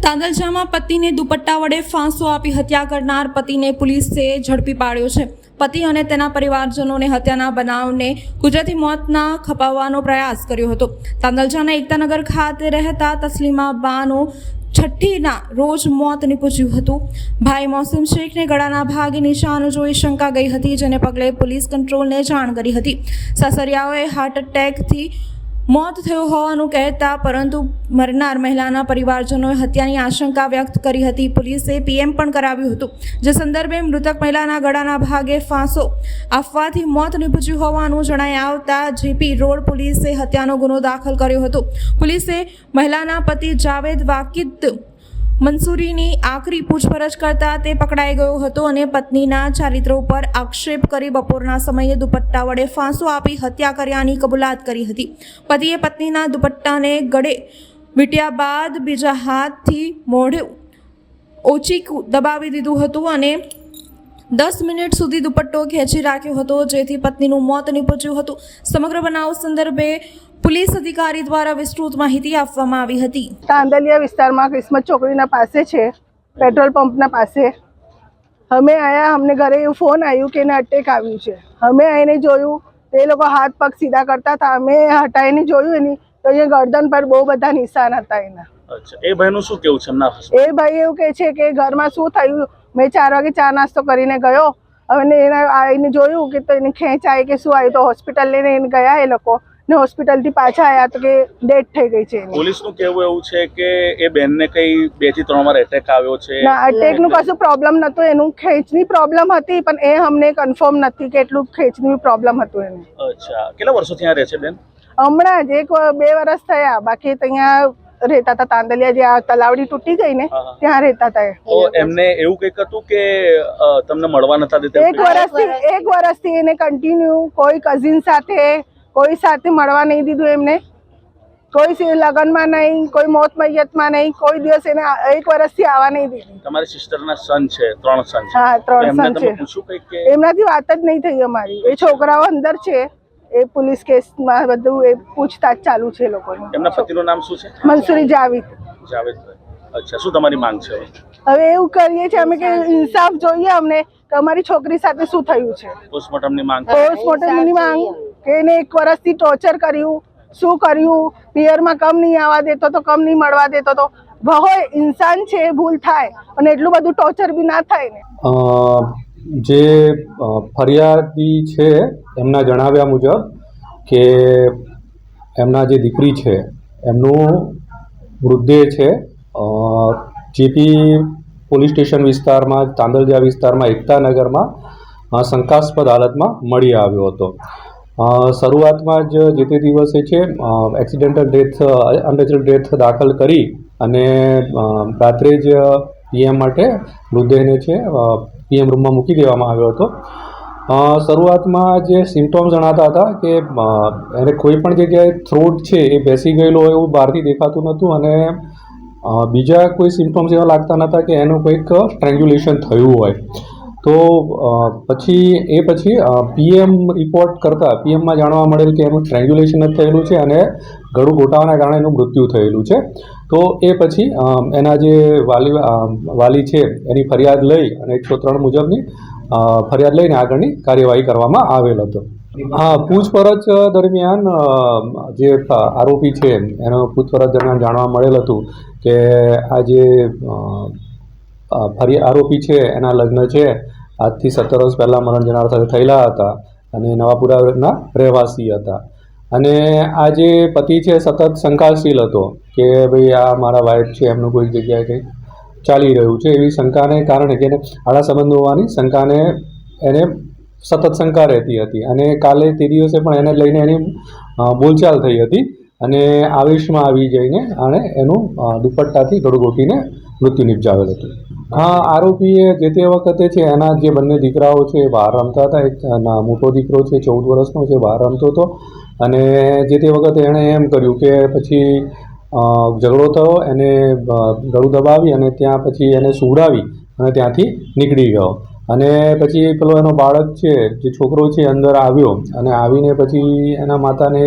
તાંદલજામાં પતિને દુપટ્ટા વડે ફાંસો આપી હત્યા કરનાર પતિને પોલીસે ઝડપી પાડ્યો છે। પતિ અને તેના પરિવારજનોને હત્યાના બનાવને કુદરતી મોતના ખપાવવાનો પ્રયાસ કર્યો હતો। તાંદલજાના એકતાનગર ખાતે રહેતા તસ્લીમા બાનું 6ઠ્ઠીના રોજ મોત નીપજ્યું હતું। ભાઈ મોસમ શેખને ગળાના ભાગે નિશાનો જોઈ શંકા ગઈ હતી, જેને પગલે પોલીસ કંટ્રોલને જાણ કરી હતી। સાસરિયાઓએ હાર્ટ એટેકથી મોત થયું હોવાનું કહેતા, પરંતુ મરનાર મહિલાના પરિવારજનોએ હત્યાની આશંકા વ્યક્ત કરી હતી। પોલીસે પીએમ પણ કરાવ્યું હતું, જે સંદર્ભે મૃતક મહિલાના ગળાના ભાગે ફાંસો આપવાથી મોત નીપજ્યું હોવાનું જણાઈ આવતા જેપી રોડ પોલીસે હત્યાનો ગુનો દાખલ કર્યો હતો। પોલીસે મહિલાના પતિ જાવેદ વાકિદ મંસૂરીની આકરી પૂછપરછ કરતા તે પકડાઈ ગયો હતો અને પત્નીના ચારિત્ર ઉપર આક્ષેપ કરી બપોરના સમયે દુપટ્ટા વડે ફાંસો આપી હત્યા કર્યાની કબૂલાત કરી હતી। પતિએ પત્નીના દુપટ્ટાને ગળે વીંટ્યા બાદ બીજા હાથથી મોઢે ઓચીકું દબાવી દીધું હતું અને 10 મિનિટ સુધી દુપટ્ટો ખેંચી રાખ્યો હતો, જેથી પત્નીનું મોત નીપજ્યું હતું। સમગ્ર બનાવ સંદર્ભે पुलिस अधिकारी द्वारा विस्तृत माहिती आपवामां आवी हती। तांदलिया विस्तारमां किस्मत छोकरीना पासे छे, पेट्रोल पंपना पासे हमें आया, हमने घरे फोन आयु के ने अटेक आव्युं छे। हमें आईने जोयुं ते लोको हाथ पग सीधा करता था। हमें हटाईने जोयुं एनी तो ये गर्दन पर बहु बधा निशान हता एना। अच्छा, ए भाईनुं शुं केवुं छे? ए भाई एवुं कहे छे के घरमां शुं थयुं, मैं 4 वागे चा नास्तो करीने गयो અને એને આવીને જોયું કે તો એને ખેંચ આવી કે શું આવ્યું, તો હોસ્પિટલ લઈને એને ગયા એ લોકો ને હોસ્પિટલથી પાછા આવ્યા તો કે ડેથ થઈ ગઈ છે। પોલીસનું કહેવું એવું છે કે એ બેનને કઈ 2 થી 3 વાર એટેક આવ્યો છે। ના, અટેકનું કશું પ્રોબ્લેમ નતો, એનું ખેંચની પ્રોબ્લેમ હતી, પણ એ અમને કન્ફર્મ નથી કે એટલું ખેંચની પ્રોબ્લેમ હતું એને। અચ્છા, કેટલા વર્ષોથી ત્યાં રહે છે બેન? હમણાં જ 1-2 વર્ષ થયા, બાકી અહીંયા રહેતા હતા તાંદલિયા, જે આ તલાવડી તૂટી ગઈ ને ત્યાં રહેતા હતા। તો એમને એવું કંઈક હતું કે તમને મળવા નતા દેતા? 1 વર્ષથી એને કન્ટિન્યુ કોઈ કઝિન સાથે કોઈ સાથે મળવા નહીં દીધું એમને, કોઈ લગનમાં નહીં, કોઈ મોત મૈયતમાં નહીં, કોઈ દિવસ એને 1 વર્ષથી આવવા નહીં દીધી। તમારી સિસ્ટરના સન છે, 3 સન છે? હા, 3 સન છે। પૂછું કંઈક કે એમનાથી વાત જ નહીં થઈ અમારી। એ છોકરાઓ અંદર છે, એ પોલીસ કેસમાં બધું એ પૂછતાછ ચાલુ છે લોકોની। એમના પતિનું નામ શું છે? મંસૂરી જાવેદ। અચ્છા, શું તમારી માંગ છે? હવે એવું કરીએ છીએ અમે કે ઇન્સાફ જોઈએ અમને કે અમારી છોકરી સાથે શું થયું છે। પોસ્ટમોર્ટમની માંગ? પોસ્ટમોર્ટમની માંગ કે એને 1 વર્ષથી ટોર્ચર કર્યું, શું કર્યું, પિયરમાં કમ નહીં આવવા દેતો તો, કમ નહીં મળવા દેતો તો। હોય ઇન્સાન છે, ભૂલ થાય, અને એટલું બધું ટોર્ચર બી ના થાય ને। જે ફરિયાદી છે એમના જણાવ્યા મુજબ કે એમના જે દીકરી છે એમનું મૃતદેહ છે જેપી પોલીસ સ્ટેશન વિસ્તારમાં, તાંદલજા વિસ્તારમાં, એકતાનગરમાં શંકાસ્પદ હાલતમાં મળી આવ્યો હતો। શરૂઆતમાં જ જે તે દિવસે છે એક્સિડેન્ટલ ડેથ, અનનેચરલ ડેથ દાખલ કરી અને રાત્રે જ પીએમ માટે મૃતદેહને છે પીએમ રૂમમાં મૂકી દેવામાં આવ્યો હતો। શરૂઆતમાં જે સિમ્ટોમ્સ જણાતા હતા કે એને કોઈ પણ જગ્યાએ થ્રોટ છે એ બેસી ગયેલો હોય એવું બહારથી દેખાતું નહોતું, અને બીજા કોઈ સિમ્ટોમ્સ એવા લાગતા નહોતા કે એનું કંઈક સ્ટ્રેંગ્યુલેશન થયું હોય। તો પછી પીએમ રિપોર્ટ કરતાં પીએમમાં જાણવા મળેલ કે એનું સ્ટ્રેંગ્યુલેશન જ થયેલું છે અને ગળું ઘોટાવાના કારણે એનું મૃત્યુ થયેલું છે। તો એ પછી એના જે વાલી છે એની ફરિયાદ લઈ અને 103 મુજબની ફરિયાદ લઈને આગળની કાર્યવાહી કરવામાં આવેલ હતો। હા, પૂછપરછ દરમિયાન જે આરોપી છે એનો પૂછપરછ દરમિયાન જાણવા મળેલ હતું કે આ જે આરોપી છે એના લગ્ન છે આજથી 17 વર્ષ પહેલાં મરણ જનાર સાથે થયેલા હતા અને નવાપુરાના રહેવાસી હતા। અને આ જે પતિ છે સતત શંકાશીલ હતો કે ભાઈ આ મારા વાઈફ છે એમનું કોઈ જગ્યાએ કંઈક ચાલી રહ્યું છે, એવી શંકાને કારણે કે આડા સંબંધ હોવાની શંકાને એને સતત શંકા રહેતી હતી। અને કાલે તે દિવસે પણ એને લઈને એની બોલચાલ થઈ હતી અને આવેશમાં આવી જઈને આણે એનું દુપટ્ટાથી ગળું ઘોટીને મૃત્યુ નિપજાવેલ હતું। હા, આરોપીએ જે તે વખતે છે એના જે બંને દીકરાઓ છે એ બહાર રમતા હતા। એક મોટો દીકરો છે 14 વર્ષનો છે, બહાર રમતો હતો, અને જે તે વખતે એણે એમ કર્યું કે પછી ઝઘડો થયો, એને ગળું દબાવી અને ત્યાં પછી એને સુવડાવી અને ત્યાંથી નીકળી ગયો। અને પછી પેલો એનો બાળક છે, જે છોકરો છે, અંદર આવ્યો અને આવીને પછી એના માતાને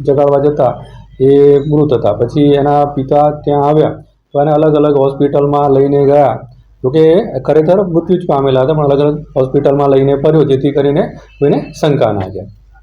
જગાડવા જતા એ મૃત હતા. પછી એના પિતા ત્યાં આવ્યા તો એને અલગ અલગ હોસ્પિટલમાં લઈને ગયા. જોકે ખરેખર મૃત્યુ જ પામેલા હતા, પણ અલગ અલગ હોસ્પિટલમાં લઈને ફર્યો જેથી કરીને કોઈને શંકા ના જાય.